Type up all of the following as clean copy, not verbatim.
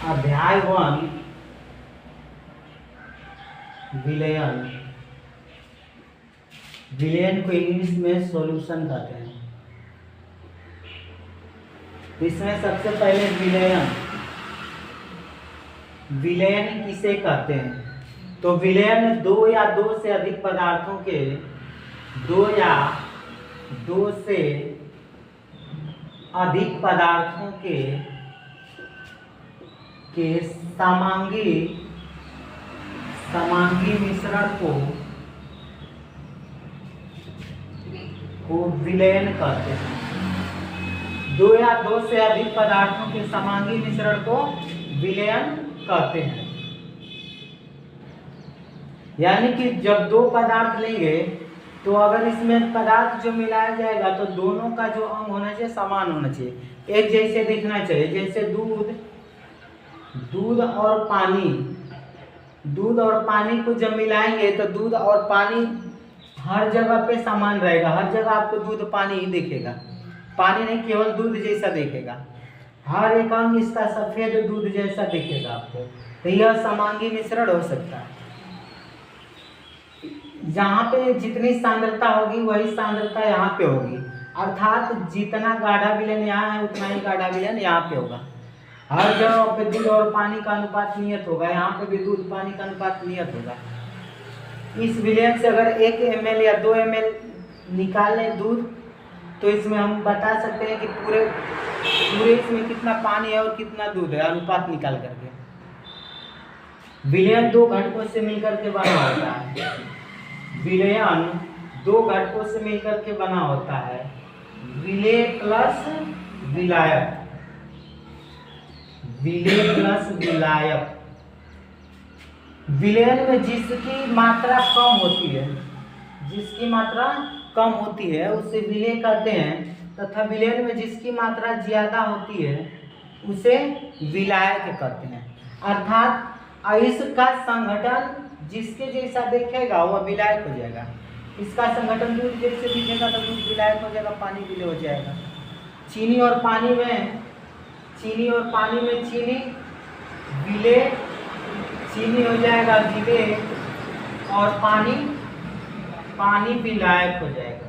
अध्याय 1 विलयन। विलयन को इंग्लिश में सॉल्यूशन कहते हैं। इसमें सबसे पहले विलयन किसे कहते हैं? तो विलयन दो या दो से अधिक पदार्थों के दो या दो से अधिक पदार्थों के समांगी मिश्रण को विलयन कहते हैं। दो या दो से अधिक पदार्थों के समांगी मिश्रण को विलयन कहते हैं। यानी कि जब दो पदार्थ लेंगे तो अगर इसमें पदार्थ जो मिलाया जाएगा तो दोनों का जो अंग होना चाहिए समान होना चाहिए, एक जैसे दिखना चाहिए। जैसे दूध और पानी को जब मिलाएंगे तो दूध और पानी हर जगह पे समान रहेगा। हर जगह आपको दूध पानी ही दिखेगा, पानी नहीं केवल दूध जैसा दिखेगा। हर एक अंग इसका सफेद दूध जैसा दिखेगा आपको। तो यह समांगी मिश्रण हो सकता है। जहाँ पे जितनी सांद्रता होगी वही सांद्रता यहाँ पे होगी, अर्थात जितना गाढ़ा विलयन यहाँ है उतना ही गाढ़ा विलयन यहाँ पे होगा। हर जगह पे दूध और पानी का अनुपात नियत होगा, यहाँ पे भी दूध पानी का अनुपात नियत होगा। इस विलयन से अगर 1 ml या 2 ml निकाल लें दूध तो इसमें हम बता सकते हैं कि पूरे इसमें कितना पानी है और कितना दूध है, अनुपात निकाल करके। विलयन दो घटकों से मिलकर के बना होता है। विलयन दो घटकों से मिलकर के बना होता है। विलेय प्लस विलायक। विलेय प्लस विलायक। विलयन में जिसकी मात्रा कम होती है उसे विलेय कहते हैं, तथा विलयन में जिसकी मात्रा ज्यादा होती है उसे विलायक कहते हैं। अर्थात इसका संघटन जिसके जैसा देखेगा वह विलायक हो जाएगा। इसका संघटन दूध जैसे दिखेगा तो दूध विलायक हो जाएगा, पानी विलेय हो जाएगा। चीनी और पानी में चीनी विलेय, चीनी हो जाएगा विलेय और पानी विलायक हो जाएगा।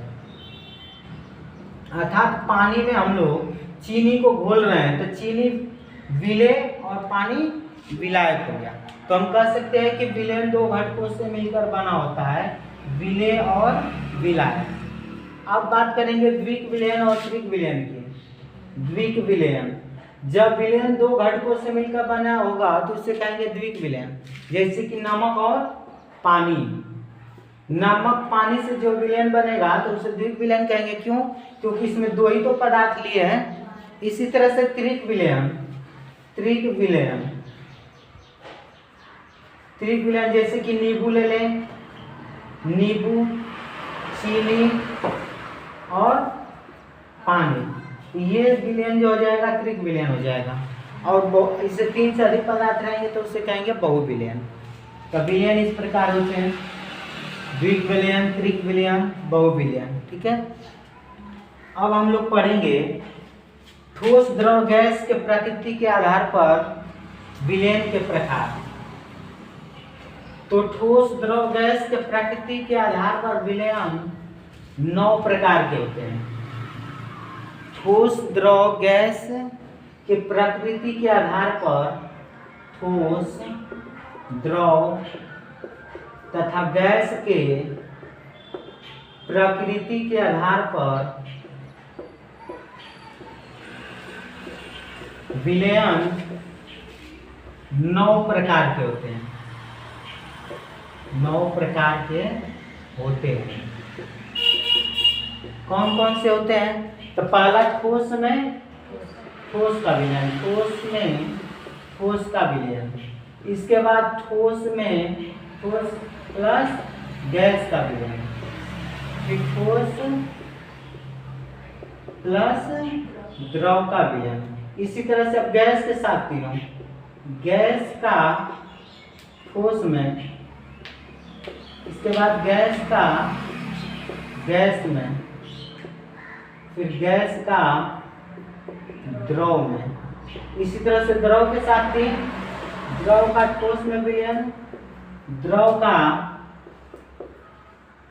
अर्थात पानी में हम लोग चीनी को घोल रहे हैं तो चीनी विलेय और पानी विलायक हो गया। तो हम कह सकते हैं कि विलयन दो घटकों से मिलकर बना होता है, विलेय और विलायक। अब बात करेंगे द्विक विलयन और त्रिक विलयन की। द्विक विलयन, जब विलयन दो घटकों से मिलकर बना होगा तो उसे कहेंगे द्विक विलयन। जैसे कि नमक और पानी, नमक पानी से जो विलयन बनेगा तो उसे द्विक विलयन कहेंगे। क्यों? क्योंकि इसमें दो ही तो पदार्थ लिए हैं। इसी तरह से त्रिक विलयन जैसे कि नींबू ले लें, नींबू, चीनी और पानी, ये विलयन जो हो जाएगा त्रिक विलयन हो जाएगा। और इससे 3 से अधिक पदार्थ रहेंगे तो उसे कहेंगे बहुविलयन। तो विलयन इस प्रकार होते हैं, द्विक विलयन, त्रिक विलयन, बहुविलयन। ठीक है। अब हम लोग पढ़ेंगे ठोस द्रव गैस के प्रकृति के आधार पर विलयन के प्रकार। तो ठोस द्रव गैस के प्रकृति के आधार पर विलयन 9 प्रकार के होते हैं। ठोस द्रव गैस के प्रकृति के आधार पर ठोस, द्रव तथा गैस के प्रकृति के आधार पर विलयन 9 प्रकार के होते हैं। 9 प्रकार के होते हैं। कौन कौन से होते हैं? तो पहला ठोस में ठोस का विलयन, ठोस का विलयन। इसके बाद ठोस में ठोस प्लस गैस का विलयन, फिर ठोस प्लस द्रव का विलयन। इसी तरह से अब गैस के साथ तीनों, गैस का ठोस में, इसके बाद गैस का गैस में, फिर गैस का द्रव में, इसी तरह से द्रव के साथ 3, द्रव का ठोस में विलयन,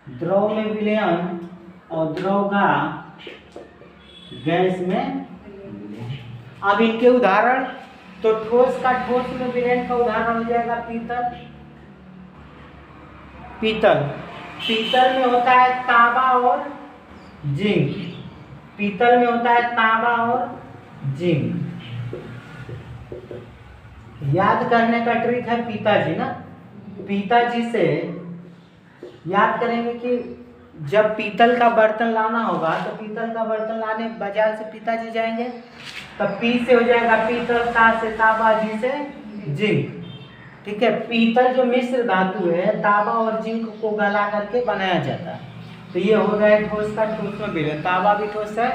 द्रव में विलयन और द्रव का गैस में विलयन। अब इनके उदाहरण, तो ठोस का ठोस में विलयन का उदाहरण हो जाएगा पीतल में होता है तांबा और जिंक। पीतल में होता है तांबा और जिंक। याद करने का ट्रिक है पिताजी ना, पिताजी से याद करेंगे कि जब पीतल का बर्तन लाना होगा तो पीतल का बर्तन लाने बाजार से पिताजी जाएंगे, तब पी से हो जाएगा पीतल, ता से तांबा, जी से जिंक। ठीक है, पीतल जो मिश्र धातु है तांबा और जिंक को गला करके बनाया जाता है। तो ये हो गया ठोस का ठोस में विलयन। तांबा भी ठोस है,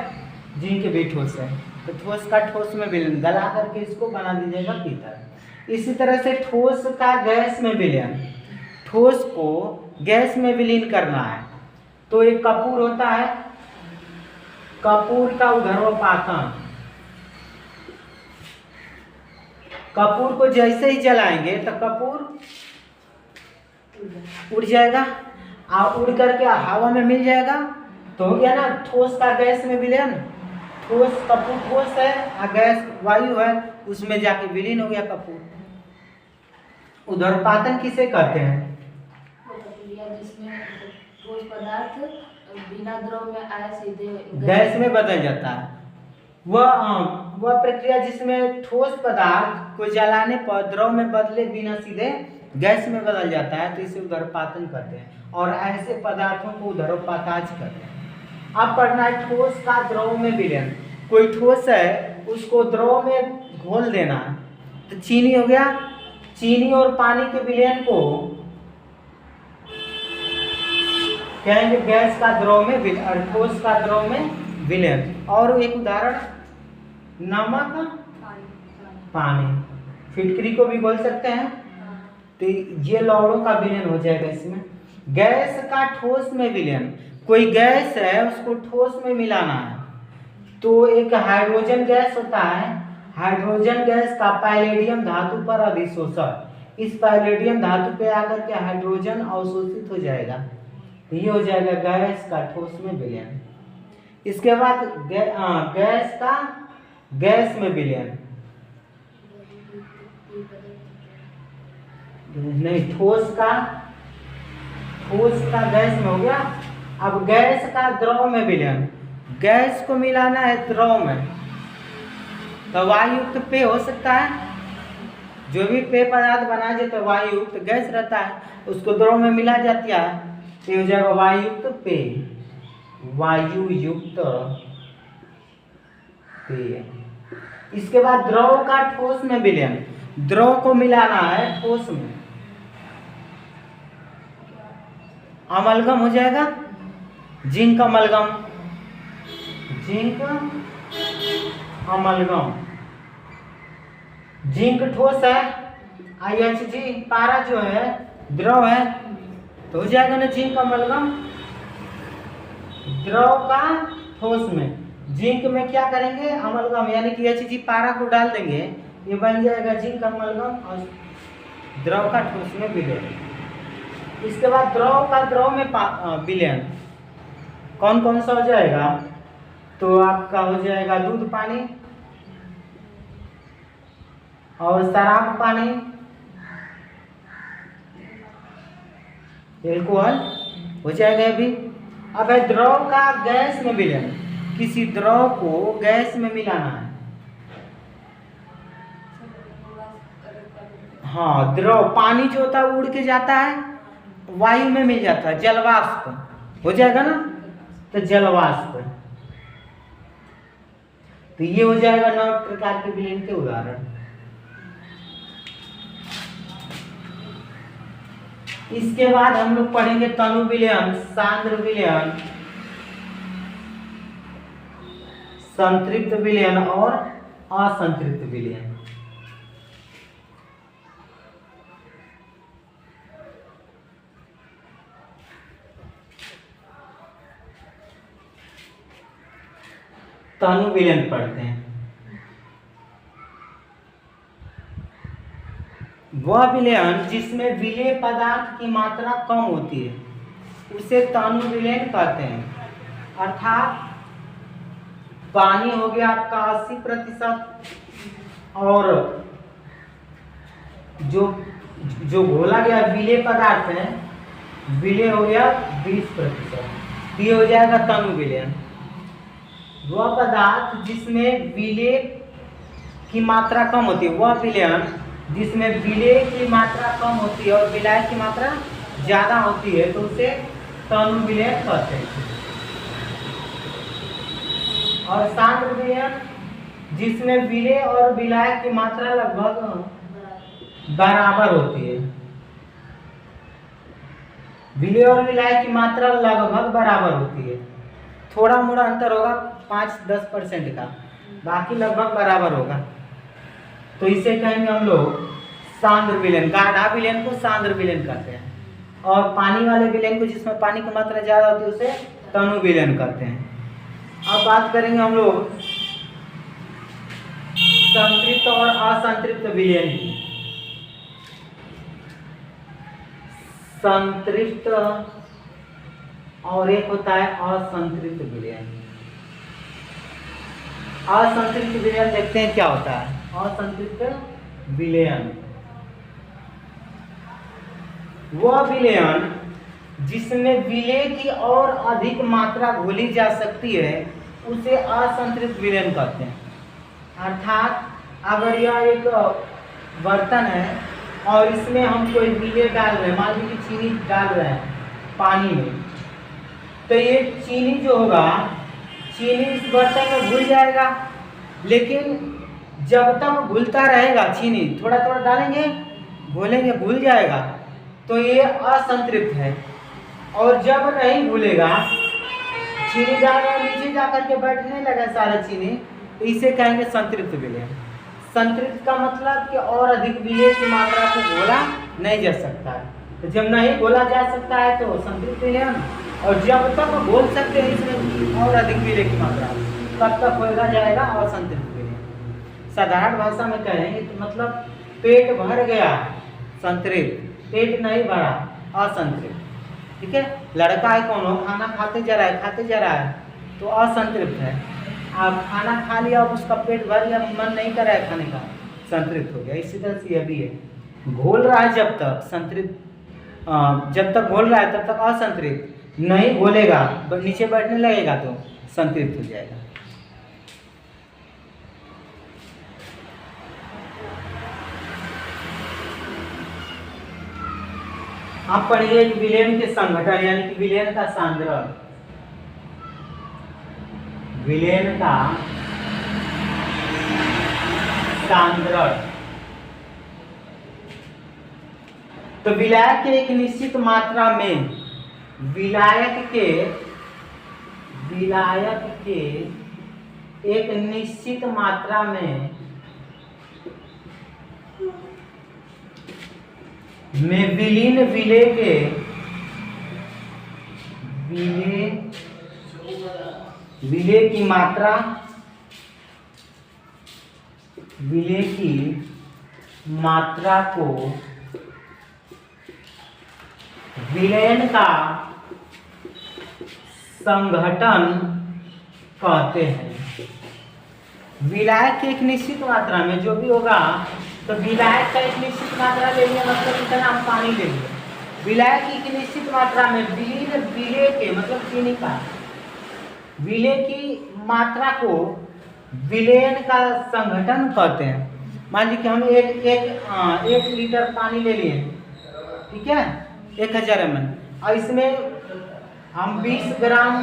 जिंक भी ठोस है, तो ठोस का ठोस में विलयन गला करके इसको बना दीजिएगा पीतल। इसी तरह से ठोस का गैस में विलयन, ठोस को गैस में विलीन करना है तो एक कपूर होता है, कपूर का ऊर्ध्वपातन। कपूर को जैसे ही जलाएंगे तो कपूर उड़ जाएगा और उड़ करके हवा में मिल जाएगा, तो हो गया ना ठोस का गैस में विलयन। ठोस कपूर ठोस है और गैस वायु है, उसमें जाके विलीन हो गया कपूर। ऊर्ध्वपातन किसे कहते हैं? जिसमें ठोस पदार्थ बिना द्रव में आए सीधे गैस में बदल जाता है। वह प्रक्रिया जिसमें ठोस पदार्थ को जलाने पर द्रव में बदले बिना सीधे गैस में बदल जाता है, तो इसे ऊर्ध्वपातन कहते हैं। और ऐसे पदार्थों को ऊर्ध्वपाताज कहते हैं। अब पढ़ना है ठोस का द्रव में विलयन। कोई ठोस है उसको द्रव में घोल देना है, तो चीनी हो गया, चीनी और पानी के विलयन को कहेंगे गैस का द्रव में विलयन और ठोस का द्रव में विलयन। और एक उदाहरण नमक, पानी, फिटकरी को भी बोल सकते हैं। तो ये लवणों का विलयन हो जाएगा इसमें। गैस का ठोस में विलयन, कोई गैस है उसको ठोस में मिलाना है, तो एक हाइड्रोजन गैस होता है, हाइड्रोजन गैस का पैलेडियम धातु पर अधिशोषण, इस पैलेडियम धातु पे आकर के हाइड्रोजन अवशोषित हो जाएगा, तो ये हो जाएगा गैस का ठोस में विलयन। इसके बाद गैस का गैस में विलयन, नहीं ठोस का गैस में हो गया। अब गैस का द्रव में विलयन, गैस को मिलाना है द्रव में, तो वायुयुक्त पेय हो सकता है। जो भी पेय पदार्थ बनाया जाता है वायुयुक्त गैस रहता है, उसको द्रव में मिला जाती है, तो हो जाएगा वायुयुक्त पेय, वायुयुक्त पेय। इसके बाद द्रव का ठोस में विलयन, द्रव को मिलाना है ठोस में, अमलगम हो जाएगा, zinc amalgam, zinc amalgam. Zinc ठोस है, IHG पारा जो है द्रव है, तो हो जाएगा ना जिंक अमलगम। द्रव का ठोस में, जिंक में क्या करेंगे अमलगम, यानी कि HG पारा को डाल देंगे, ये बन जाएगा जिंक अमलगम और द्रव का ठोस में विलयन। इसके बाद द्रव का द्रव में विलयन कौन कौन सा हो जाएगा, तो आपका हो जाएगा दूध पानी और शराब पानी, एल्कोहल हो जाएगा अभी। अब है द्रव का गैस में विलयन, किसी द्रव को गैस में मिलाना है। हाँ, द्रव पानी जो होता है उड़ के जाता है, वायु में मिल जाता है, जलवाष्प हो जाएगा ना, तो जलवाष्प, तो ये हो जाएगा 9 प्रकार के विलयन के उदाहरण। इसके बाद हम लोग पढ़ेंगे तनु विलयन, सांद्र विलयन, संतृप्त विलयन और असंतृप्त विलयन। तनु विलयन पढ़ते हैं। वह विलयन जिसमें विलेय पदार्थ की मात्रा कम होती है उसे तनु विलयन कहते हैं। अर्थात पानी हो गया आपका 80% और जो घोला गया विलेय पदार्थ है विलेय हो गया 20%, ये हो जाएगा तनु विलयन। वह पदार्थ जिसमें विलेय की मात्रा कम होती है, वह विलयन जिसमें विलेय की मात्रा कम होती है और विलायक की मात्रा ज्यादा होती है तो उसे तनु विलयन कहते हैं। और सांद्र विलयन जिसमें विलेय और विलायक की मात्रा लगभग बराबर होती है। विलेय और विलायक की मात्रा लगभग बराबर होती है, थोड़ा मोड़ा अंतर होगा 5-10% का, बाकी लगभग बराबर होगा। तो इसे कहेंगे हम लोग सांद्र विलयन। गाढ़ा विलयन को सांद्र विलयन कहते हैं और पानी वाले विलयन को जिसमें पानी की मात्रा ज्यादा होती है उसे तनु विलयन कहते हैं। अब बात करेंगे हम लोग संतृप्त और असंतृप्त विलयन की। संतृप्त और एक होता है असंतृप्त विलयन। असंतृप्त विलयन देखते हैं क्या होता है। असंतृप्त विलयन वह विलयन जिसमें विलेय की और अधिक मात्रा घोली जा सकती है उसे असंतृप्त विलयन कहते हैं। अर्थात अगर यह एक बर्तन है और इसमें हम कोई विलेय डाल रहे हैं, मान लीजिए चीनी डाल रहे हैं पानी में, तो ये चीनी जो होगा चीनी इस बर्तन में घुल जाएगा, लेकिन जब तक घुलता रहेगा चीनी थोड़ा थोड़ा डालेंगे घोलेंगे घुल जाएगा तो ये असंतृप्त है। और जब नहीं घुलेगा चीनी डालना नीचे जाकर के बैठने लगा सारा चीनी तो इसे कहेंगे संतृप्त विलयन। संतृप्त का मतलब कि और अधिक विलेय की मात्रा को घोला नहीं जा सकता है, तो जब नहीं घोला जा सकता है तो संतृप्त विलयन, और जब तक घोल सकते हैं इसमें और अधिक विलेय की मात्रा तब तक घोला जाएगा असंतृप्त विलयन। साधारण भाषा में कहेंगे तो मतलब पेट भर गया संतृप्त, पेट नहीं भरा असंतृप्त। ठीक है, लड़का है कौन हो खाना खाते जा रहा है तो असंतृप्त है। आप खाना खा लिया और उसका पेट भर गया, मन नहीं कर रहा है खाने का, संतृप्त हो गया। इसी तरह से यह भी है, घोल रहा है जब तक संतृप्त, जब तक घोल रहा है तब तक असंतृप्त, नहीं घोलेगा नीचे बैठने लगेगा तो संतृप्त हो जाएगा। आप पढ़िए विलयन के संघटन यानी कि विलयन का सांद्रण। विलयन का सांद्रण तो विलायक के एक निश्चित मात्रा में विलायक के एक निश्चित मात्रा में विलीन विलेय के विलेय की मात्रा को विलयन का संघटन कहते हैं। विलायक की एक निश्चित मात्रा में जो भी होगा तो विलायक का एक निश्चित मात्रा ले लिया मतलब इतना हम पानी ले लिया, विलायक की एक निश्चित मात्रा में विलीन विलेय के मतलब चीनी का विलेय की मात्रा को विलयन का संघटन कहते हैं। मान लीजिए कि हम एक लीटर पानी ले लिए, ठीक है, 1000 ml, और इसमें हम 20 ग्राम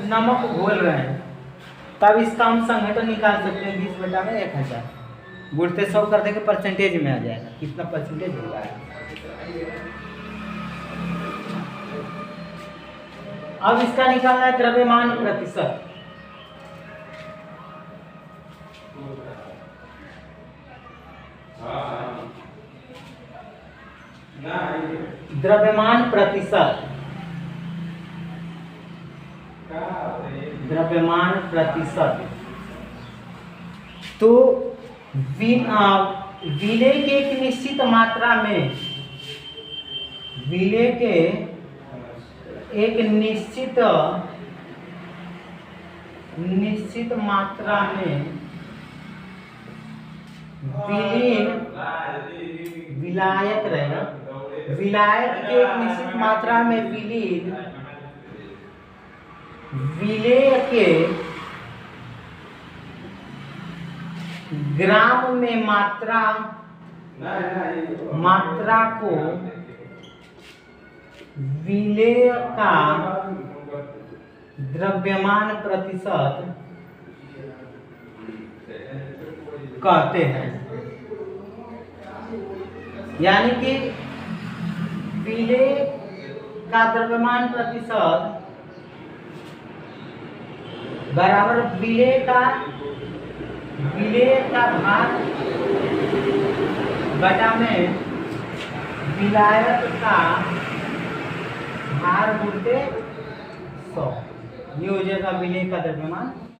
नमक घोल रहे हैं, तब इसका हम संघटन निकाल सकते हैं। 20/1000 गुणते 100 कर देंगे परसेंटेज में आ जाएगा, कितना परसेंटेज होगा। अब इसका निकालना है द्रव्यमान प्रतिशत। द्रव्यमान प्रतिशत, द्रव्यमान प्रतिशत तो विलेय के एक निश्चित मात्रा में, विलेय के एक निश्चित मात्रा में विलायक रहेगा, विलायक के एक निश्चित मात्रा में विलेय के ग्राम में मात्रा को विलेय का द्रव्यमान प्रतिशत कहते हैं। यानी कि विलेय का द्रव्यमान प्रतिशत बराबर विलेय का भाग बटा में विलायक का भार गुणित 100, ये हो जाएगा विलेय का द्रव्यमान।